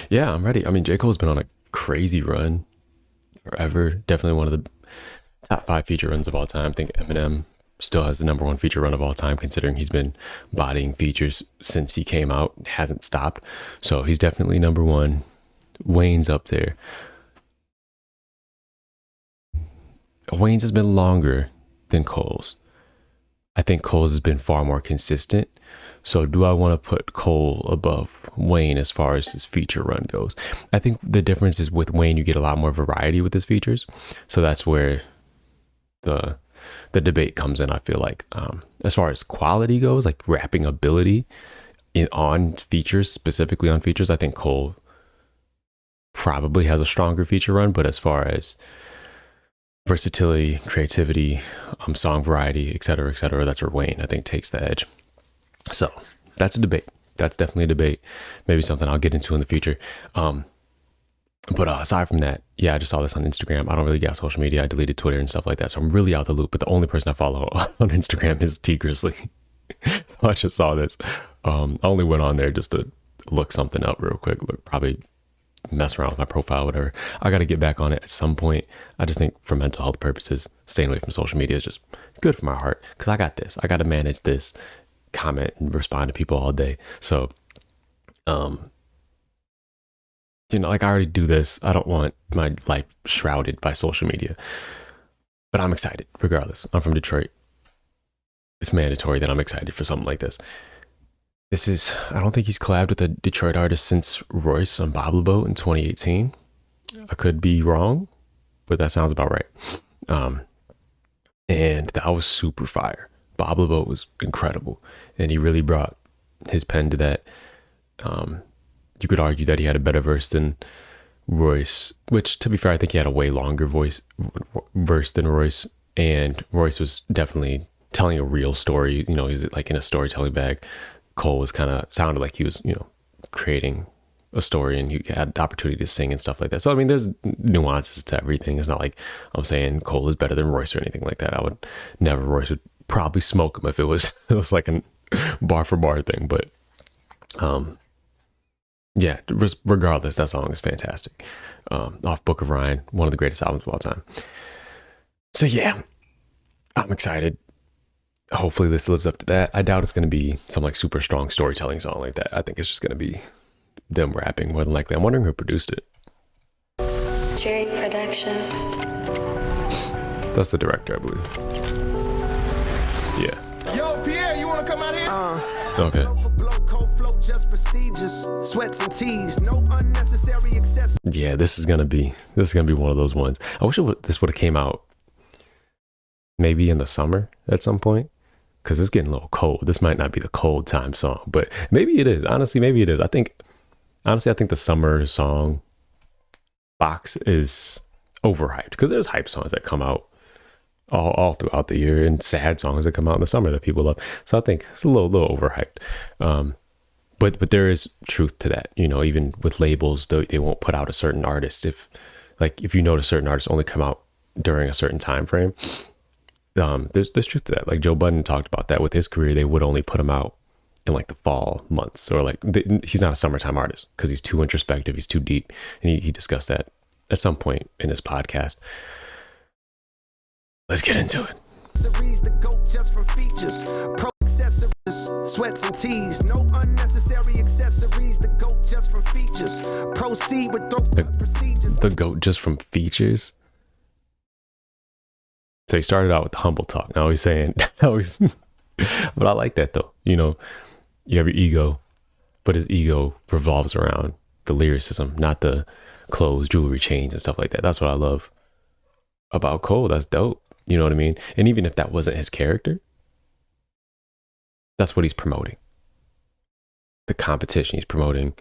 Yeah, I'm ready. I mean, J. Cole's been on a crazy run forever. Definitely one of the top five feature runs of all time. I think Eminem still has the number one feature run of all time, considering he's been bodying features since he came out, hasn't stopped. So he's definitely number one. Wayne's up there. Wayne's has been longer than Cole's. I think Cole's has been far more consistent. So do I want to put Cole above Wayne as far as his feature run goes? I think the difference is with Wayne, you get a lot more variety with his features. So that's where the debate comes in. I feel like as far as quality goes, like rapping ability on features, specifically on features, I think Cole probably has a stronger feature run. But as far as versatility, creativity, song variety, et cetera, that's where Wayne, I think, takes the edge. So that's a debate. That's definitely a debate. Maybe something I'll get into in the future. But aside from that, yeah, I just saw this on Instagram. I don't really get social media. I deleted Twitter and stuff like that. So I'm really out the loop. But the only person I follow on Instagram is Tee Grizzley. So I just saw this. I only went on there just to look something up real quick. Probably mess around with my profile, whatever. I got to get back on it at some point. I just think for mental health purposes, staying away from social media is just good for my heart. Because I got this. I got to manage this, comment and respond to people all day. So, like I already do this. I don't want my life shrouded by social media, but I'm excited regardless. I'm from Detroit. It's mandatory that I'm excited for something like this. I don't think he's collabed with a Detroit artist since Royce on Bob Boat in 2018. I could be wrong, but that sounds about right. And that was super fire. Bob Boat was incredible, and he really brought his pen to that. You could argue that he had a better verse than Royce, which, to be fair, I think he had a way longer verse than Royce, and Royce was definitely telling a real story. He's like in a storytelling bag. Cole was sounded like he was, creating a story, and he had the opportunity to sing and stuff like that. So, I mean, there's nuances to everything. It's not like I'm saying Cole is better than Royce or anything like that. Royce would probably smoke him if it was like a bar for bar thing. But, yeah, regardless, that song is fantastic. Off Book of Ryan, one of the greatest albums of all time. So yeah, I'm excited. Hopefully this lives up to that. I doubt it's going to be some like super strong storytelling song like that. I think it's just going to be them rapping more than likely. I'm wondering who produced it. Jerry Production. That's the director, I believe. Yeah. Yo, Pierre, you want to come out here? Okay. Sweats and tees, no unnecessary accessories. Yeah, this is gonna be one of those ones. I wish this would have came out maybe in the summer at some point, because it's getting a little cold. This might not be the cold time song, but maybe it is. Honestly, maybe it is. I think the summer song box is overhyped, because there's hype songs that come out all throughout the year, and sad songs that come out in the summer that people love. So I think it's a little overhyped. But there is truth to that. Even with labels, they won't put out a certain artist if you notice certain artists only come out during a certain time frame. There's truth to that. Like Joe Budden talked about that with his career. They would only put him out in like the fall months, or he's not a summertime artist because he's too introspective, he's too deep, and he discussed that at some point in his podcast. Let's get into it. The goat just from features. Pro accessories, sweats and tees, no unnecessary accessories. The goat just from features. Proceed with procedures. The goat just from features. So he started out with the humble talk. Now he's saying, but I like that though. You have your ego, but his ego revolves around the lyricism, not the clothes, jewelry, chains, and stuff like that. That's what I love about Cole. That's dope. You know what I mean? And even if that wasn't his character, that's what he's promoting. The competition. He's promoting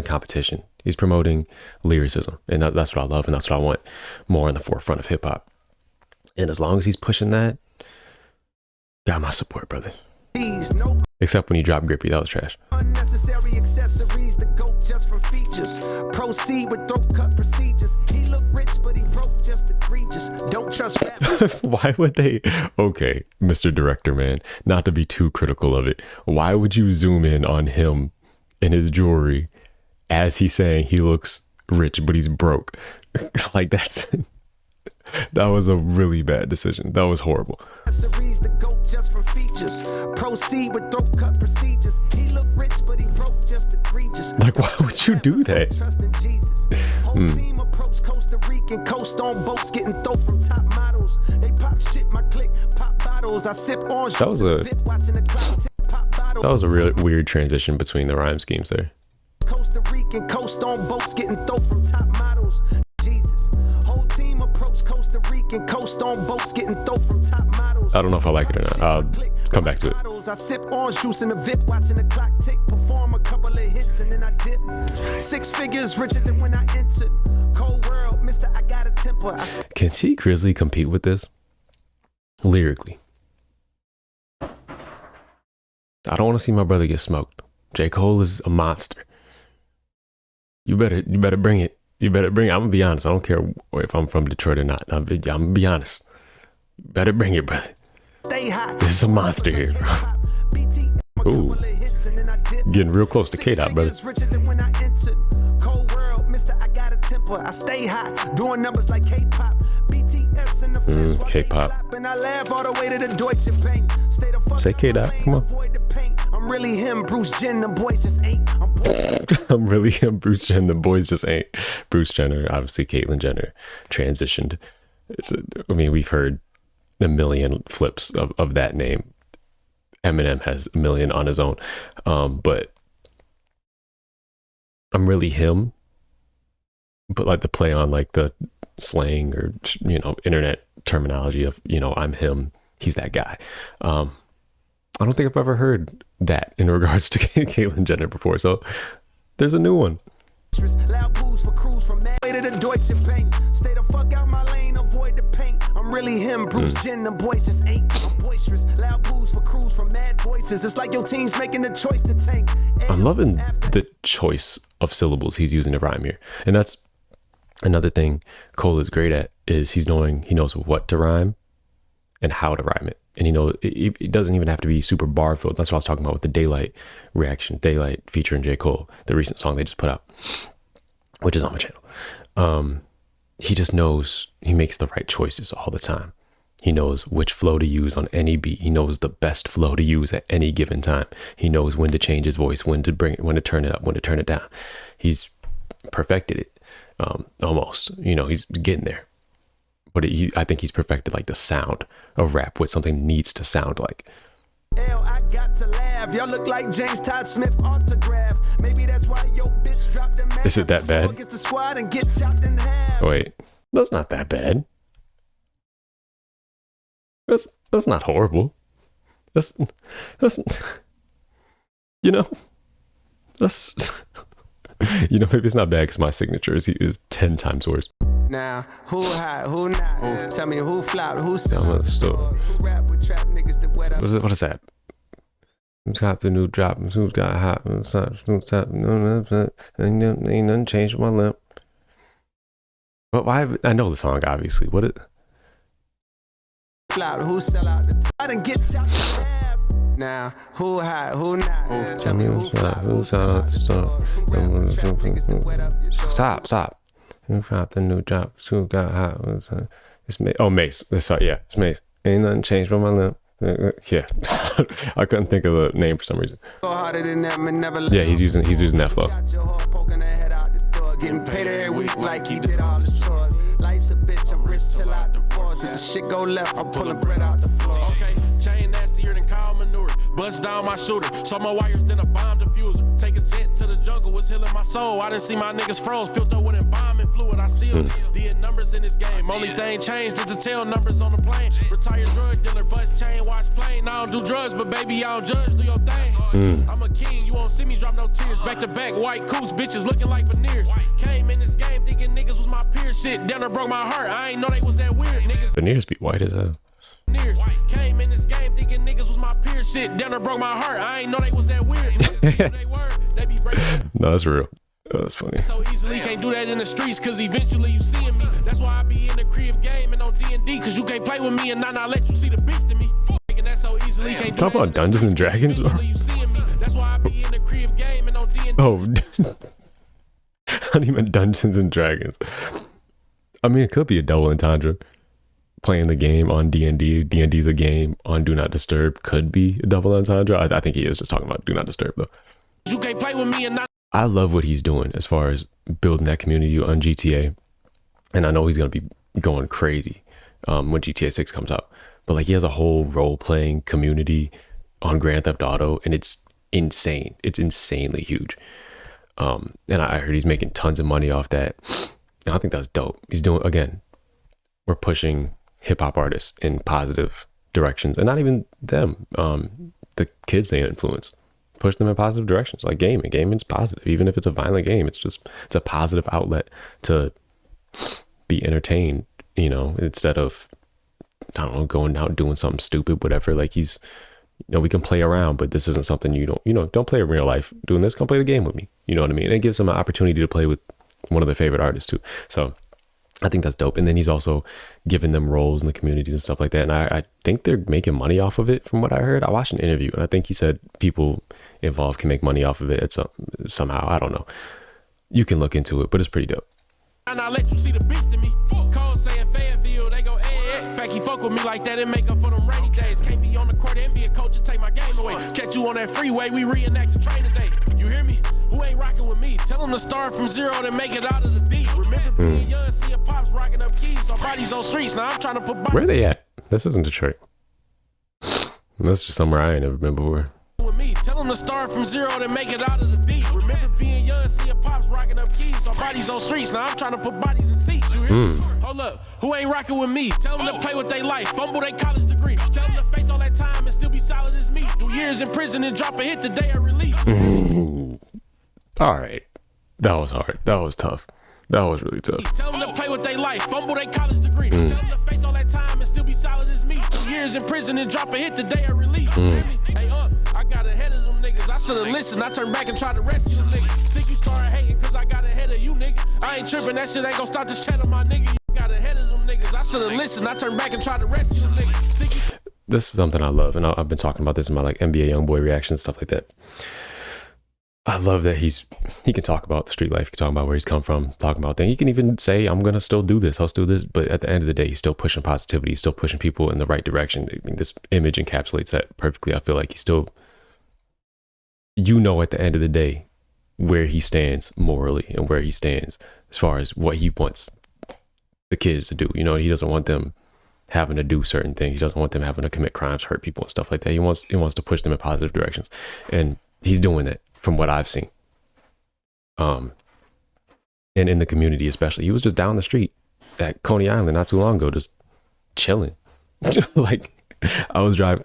competition. He's promoting lyricism. And that's what I love. And that's what I want more in the forefront of hip hop. And as long as he's pushing that, got my support, brother. Except when you drop Grippy, that was trash. Unnecessary accessories, the goat just from features. Proceed with throat cut procedures. He look rich, but he broke just egregious. Don't trust rappers. Why would they? Okay, Mr. Director, man, not to be too critical of it. Why would you zoom in on him in his jewelry as he's saying he looks rich, but he's broke. Like that was a really bad decision. That was horrible. The goat just for features. Proceed with throat cut procedures. He looked rich, but he broke just egregious. Like, why would you do that? Trust in Jesus. Whole team approach Costa Rican coast on boats, getting throat from top models. They pop shit, my click, pop bottles. I sip orange. That was a real weird transition between the rhyme schemes there. Costa Rican coast on boats, getting throat from top models. Jesus. Whole team approach Costa Rican coast on boats, getting throat from top models. I don't know if I like it or not. I'll come back to it. I sip orange juice in the VIP, watching the clock tick, perform a couple of hits, and then I dip. 6 figures richer than when I entered. Cold world, mister, I got a temper. Can Tee Grizzley compete with this? Lyrically. I don't want to see my brother get smoked. J.Cole is a monster. You better bring it. You better bring it. I'm gonna be honest. I don't care if I'm from Detroit or not. I'm gonna be honest. You better bring it, brother. This is a monster here, bro. Ooh. Getting real close to K-Dot, brother. I stay hot, doing numbers like K-pop. BTS in the flesh, K-pop. And I laugh all the way to the Deutsche Bank. Stay the fuck say K-Dot, come on. I'm really him, Bruce Jenner, them boys just ain't. I'm really him, Bruce Jenner, the boys just ain't. Bruce Jenner, obviously Caitlyn Jenner, transitioned. I mean, we've heard a million flips of that name. Eminem has a million on his own. But I'm really him. But like the play on like the slang or, you know, internet terminology of, you know, I'm him, he's that guy. I don't think I've ever heard that in regards to Caitlyn Jenner before. So there's a new one. Loud booze for crews from mad way to the Deutsche Bank. Stay the fuck out my lane, avoid the paint. I'm really him, Bruce Jenner, them boys just ain't. I'm boisterous. Loud booze for crews from mad voices. It's like your team's making the choice to tank. I'm loving the choice of syllables he's using to rhyme here. And that's another thing Cole is great at, is he knows what to rhyme and how to rhyme it. And it doesn't even have to be super bar filled. That's what I was talking about with the Daylight reaction, Daylight featuring J. Cole, the recent song they just put out, which is on my channel. He just knows, he makes the right choices all the time. He knows which flow to use on any beat. He knows the best flow to use at any given time. He knows when to change his voice, when to bring it, when to turn it up, when to turn it down. He's perfected it, almost. He's getting there. But I think he's perfected like the sound of rap, what something needs to sound like. I got to laugh. Y'all look like James Todd Smith autograph. Maybe that's why your bitch dropped the Is it that bad? Wait, that's not that bad. That's not horrible. That's that's maybe it's not bad because my signature is 10 times worse. Now, who hot, who not? Tell me who flout, who Tell me the story. who rap with trap niggas that wet up. What is that? Who's got the new drop? Who's got hot? Who's top? Ain't nothing changed with my lip. But why? I know the song, obviously. What it? Flout, who sell out the I done get chopped in half. Now, who hot, who not? Tell me who flout, who's out the store. Stop. Who got the new drop? Who got hot? It's Mace. Oh, Mace. Sorry, yeah, it's Mace. Ain't nothing changed with my lip. Yeah, I couldn't think of the name for some reason. Yeah, he's using that flow. Getting paid every week like he did all the chores. Life's a bitch, I'm rich till I divorce. If the shit go left, I'm pulling bread out the floor. Okay, chain nastier than cow manure. Bust down my shooter, so more wires than a bomb diffuser. Take a jet to the jungle, was healing my soul. I didn't see my niggas froze, filter with embalming fluid. I still did numbers in this game. Only thing changed is the tail numbers on the plane. Retired drug dealer, bust chain, watch plane. I don't do drugs, but baby, I don't judge, do your thing. I'm a king, you won't see me drop no tears. Back to back, white coops, bitches looking like veneers. Came in this game thinking niggas was my peers. Shit, down there broke my heart. I ain't know they was that weird. Niggas Veneers be white as hell. Came in this game thinking niggas was my peers. Shit, down there broke my heart. I ain't know they was that weird. They be breaking. No, that's real. Oh, that's funny. So easily can't do that in the streets, cause eventually you seeing me. That's why I be in the crib game and on D&D, cause you can't play with me and not let you see the beast in me. That so easily can't Talk about Dungeons and Dragons, bro. You seeing me. That's why I be in the crib game and on D&D. Oh, I thought you meant Dungeons and Dragons. I mean, it could be a double entendre. Playing the game on D&D. D&D's a game on Do Not Disturb. Could be a double entendre. I think he is just talking about Do Not Disturb, though. You can't play with me and not. I love what he's doing as far as building that community on GTA. And I know he's going to be going crazy when GTA 6 comes out. But like, he has a whole role-playing community on Grand Theft Auto, and it's insane. It's insanely huge. And I heard he's making tons of money off that. And I think that's dope. He's doing, again, we're pushing hip-hop artists in positive directions, and not even them, the kids they influence. Push them in positive directions, like gaming. Gaming's positive, even if it's a violent game. It's a positive outlet to be entertained, you know, instead of, I don't know, going out doing something stupid, whatever. Like, he's, you know, we can play around, but this isn't something don't play in real life. Doing this, come play the game with me. You know what I mean? And it gives them an opportunity to play with one of their favorite artists too. So I think that's dope. And then he's also giving them roles in the communities and stuff like that. And I think they're making money off of it from what I heard. I watched an interview, and I think he said people involved can make money off of it somehow. I don't know. You can look into it, but it's pretty dope. And I let you see the beast in me. Cole saying Fayetteville, they go, eh. Fact, he fuck with me like that and make up for them rainy days. Can't be on the court and be a coach, just take my game away. Catch you on that freeway, we reenact the training day. You hear me? Who ain't rocking with me? Tell them to start from zero to make it out of the deep. Remember being young, seeing pops rocking up keys, our bodies on streets. Now I'm trying to put bodies. Where are they at? This isn't Detroit. That's just somewhere I ain't never been before. With me, tell them to start from zero to make it out of the deep. Remember being young, seeing pops rocking up keys, our bodies on streets. Now I'm trying to put bodies in seats. You hear me? Hold up, who ain't rocking with me? Tell them to play with their life, fumble their college degree. Tell them to face all that time and still be solid as me. Do years in prison and drop a hit the day of release. All right, that was hard. That was tough. That was really tough. Tell them to play with their life, fumble their college degree. Tell them to face all that time and still be solid as me. 2 years in prison and drop a hit the day of release. You hear me? Hey, I got ahead of them niggas. I should've listened. I turned back and tried to rescue them niggas. Think you started hating cause I got ahead of you, nigga. I ain't tripping. That shit ain't gonna stop this chat on my nigga. You got ahead of them niggas. I should've listened. I turned back and tried to rescue them niggas. This is something I love, and I've been talking about this in my like NBA YoungBoy reactions, stuff like that. I love that he can talk about the street life, he can talk about where he's come from, talking about things. He can even say, I'm gonna still do this, I'll still do this. But at the end of the day, he's still pushing positivity, he's still pushing people in the right direction. I mean, this image encapsulates that perfectly. I feel like he's still, you know, at the end of the day, where he stands morally and where he stands as far as what he wants the kids to do. You know, he doesn't want them having to do certain things. He doesn't want them having to commit crimes, hurt people and stuff like that. He wants to push them in positive directions. And he's doing that from what I've seen. And in the community especially. He was just down the street at Coney Island not too long ago, just chilling. Like, I was driving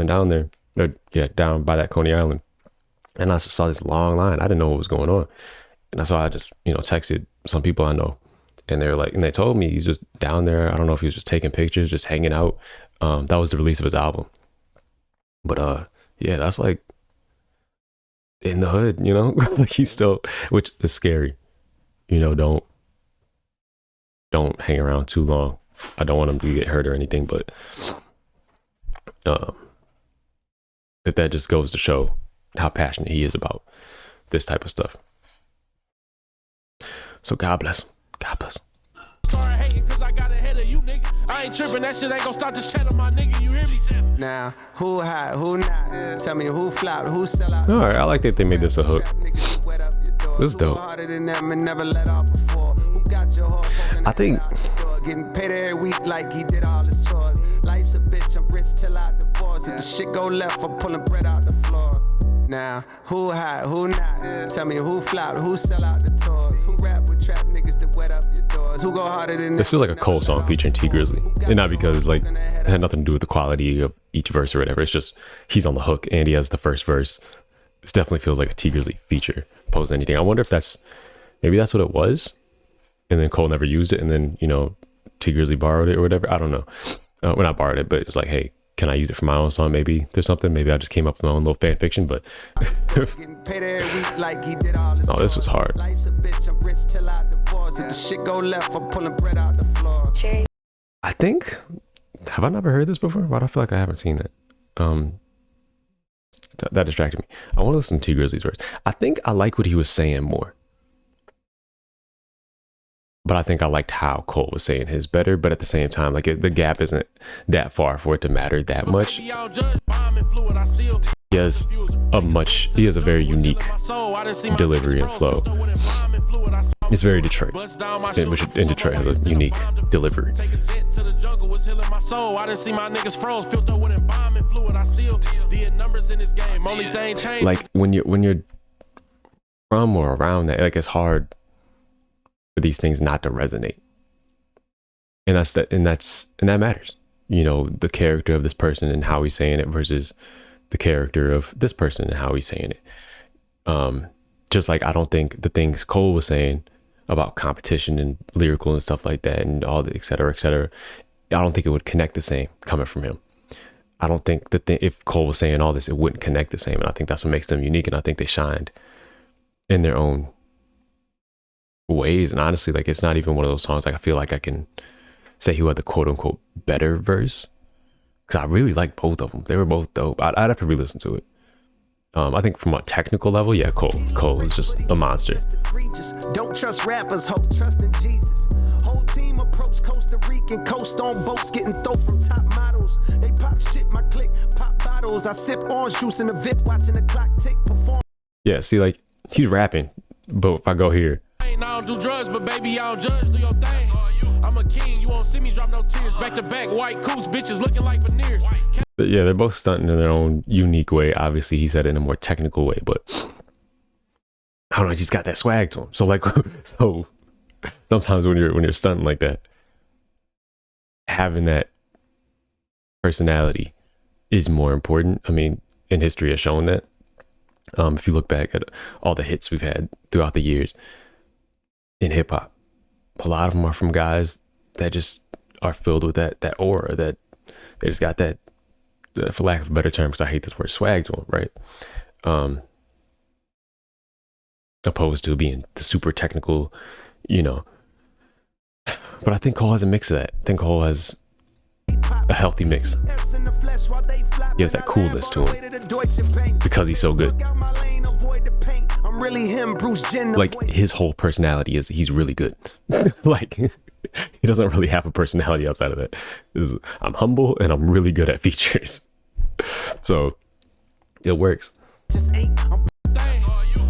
down there, down by that Coney Island, and I saw this long line. I didn't know what was going on. And so I just, texted some people I know, and they told me he's just down there. I don't know if he was just taking pictures, just hanging out. That was the release of his album. But yeah, that's like in the hood, like he's still, which is scary. Don't hang around too long. I don't want him to get hurt or anything, but that just goes to show how passionate he is about this type of stuff. So God bless. God bless. Started hating cause I got ahead of you, nigga. I ain't tripping, that shit ain't gonna stop this chat on my nigga, you hear me? Now, who hot, who not? Tell me who flopped, who sell out. All right, I like that they made this a hook. This is dope. I think getting paid every week like he did all his chores. Life's a bitch, I'm rich till I divorce. If the shit go left, I'm pulling bread out the floor. Now, who hot, who not? Tell me who flopped, who sell out the tours. Who rap with trap niggas that wet up your doors. Who go harder than this? Feels like a Cole song featuring Tee Grizzley. And not because it had nothing to do with the quality of each verse or whatever. It's just he's on the hook and he has the first verse. This definitely feels like a Tee Grizzley feature opposed to anything. I wonder if maybe that's what it was. And then Cole never used it. And then, Tee Grizzley borrowed it or whatever. I don't know. Well, not borrowed it, but it was like, hey, can I use it for my own song? Maybe there's something. Maybe I just came up with my own little fan fiction, but oh, this was hard. I think, have I never heard this before? Why do I feel like I haven't seen that? That distracted me. I want to listen to Tee Grizzley's verse. I think I like what he was saying more. But I think I liked how Cole was saying his better. But at the same time, like the gap isn't that far for it to matter that much. He has a very unique delivery and flow. It's very Detroit, and Detroit has a unique delivery. Like when you're from or around that, like it's hard for these things not to resonate, and that matters. You know, the character of this person and how he's saying it versus the character of this person and how he's saying it. Just like I don't think the things Cole was saying about competition and lyrical and stuff like that and all the et cetera, I don't think it would connect the same coming from him. I don't think that if Cole was saying all this, it wouldn't connect the same. And I think that's what makes them unique. And I think they shined in their own ways. And honestly, like, it's not even one of those songs like I feel like I can say who had the quote unquote better verse, because I really like both of them. They were both dope. I'd have to re-listen to it. I think from a technical level, yeah, Cole is just a monster. Don't trust rappers, hope trust in Jesus. Whole team approach Costa Rican coast on boats, getting throw from top models. They pop shit, my click, pop bottles. I sip orange juice in the VIP, watching the clock tick, perform. Yeah, see, like, he's rapping, but if I go here, I don't do drugs, but baby, I don't judge, do your thing. I'm a king, you won't see me drop no tears. Back to back, white coops, bitches looking like veneers. But yeah, they're both stunting in their own unique way. Obviously, he said it in a more technical way, but I don't know, he's got that swag to him. So like, so sometimes when you're stunting like that, having that personality is more important. I mean, and history has shown that. If you look back at all the hits we've had throughout the years in hip hop, a lot of them are from guys that just are filled with that aura, that they just got that, for lack of a better term, because I hate this word, swag to them, right? Opposed to being the super technical, you know. But I think Cole has a mix of that. I think Cole has a healthy mix. He has that coolness to him because he's so good. Like, his whole personality is he's really good. Like, he doesn't really have a personality outside of that. I'm humble and I'm really good at features. So it works.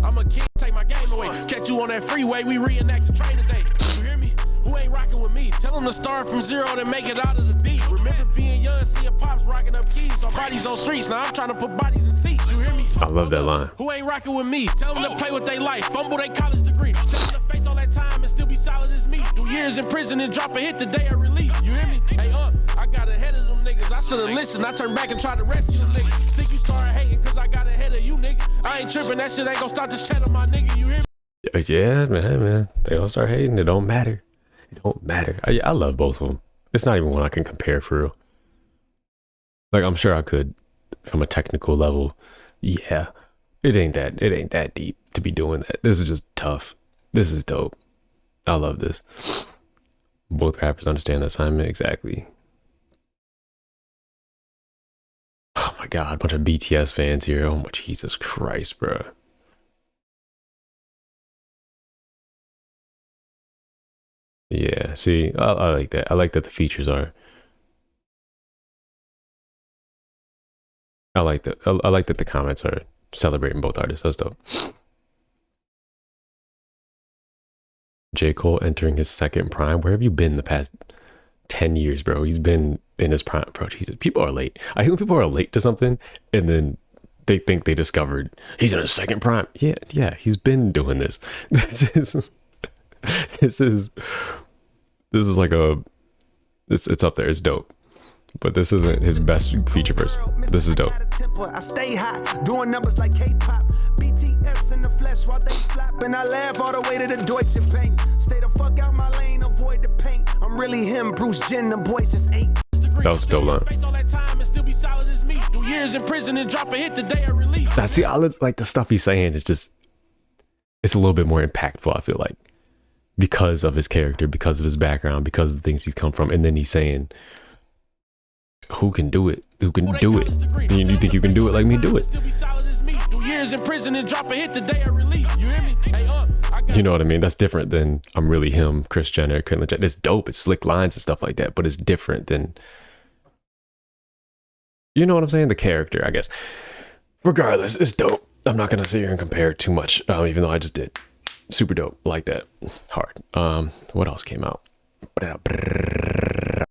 I'm a king, take my game away. Catch you on that freeway, we reenact the train today. You hear me? Who ain't rocking with me? Tell them to start from zero to make it out of the deep. Remember being young, seeing pops rocking up keys, our bodies on streets. Now I'm trying to put bodies in seats. You hear me? I love that line. Who ain't rocking with me? Tell them to play with their life, fumble their college degree. Tell them to face all that time and still be solid as me. Do years in prison and drop a hit the day I release. You hear me? Hey, I got ahead of them niggas. I should've listened. I turned back and tried to rescue them niggas. Think you started hating cause I got ahead of you, nigga. I ain't tripping. That shit ain't gonna stop this chat on my nigga. You hear me? Yeah, man. They all start hating. It don't matter. It don't matter. I love both of them. It's not even one I can compare for real. Like, I'm sure I could from a technical level. Yeah, it ain't that deep to be doing that. This is just tough. This is dope. I love this. Both rappers understand the assignment exactly. Oh my God, a bunch of BTS fans here. Oh my Jesus Christ, bro. Yeah, see, I like that. I like that the features are. I like that. I like that the comments are celebrating both artists. That's dope. J.Cole entering his second prime. Where have you been the past 10 years, bro? He's been in his prime. Bro, Jesus, people are late. I think people are late to something, and then they think they discovered he's in his second prime. Yeah, he's been doing this. This is like it's up there. It's dope. But this isn't his best feature verse. This is dope. I stay hot, doing numbers like K-pop. BTS in the flesh while they flap, and I laugh all the way to the Deutsche Bank. Stay the fuck out my lane, avoid the paint. I'm really him, Bruce Jenner, them boys just ain't. That was a dope line. Now, see, like the stuff he's saying is just, it's a little bit more impactful, I feel like, because of his character, because of his background, because of the things he's come from. And then he's saying Who can do it? Who can do it? You think you can do it like me? Do it. Still be solid as me. Do years in prison and drop a hit the day I release. You hear me? Hey, I got You know what I mean? That's different than I'm really him, Chris Jenner, Caitlyn Jenner. It's dope. It's slick lines and stuff like that, but it's different than, you know what I'm saying? The character, I guess. Regardless, it's dope. I'm not gonna sit here and compare too much, even though I just did. Super dope, like that. Hard. What else came out?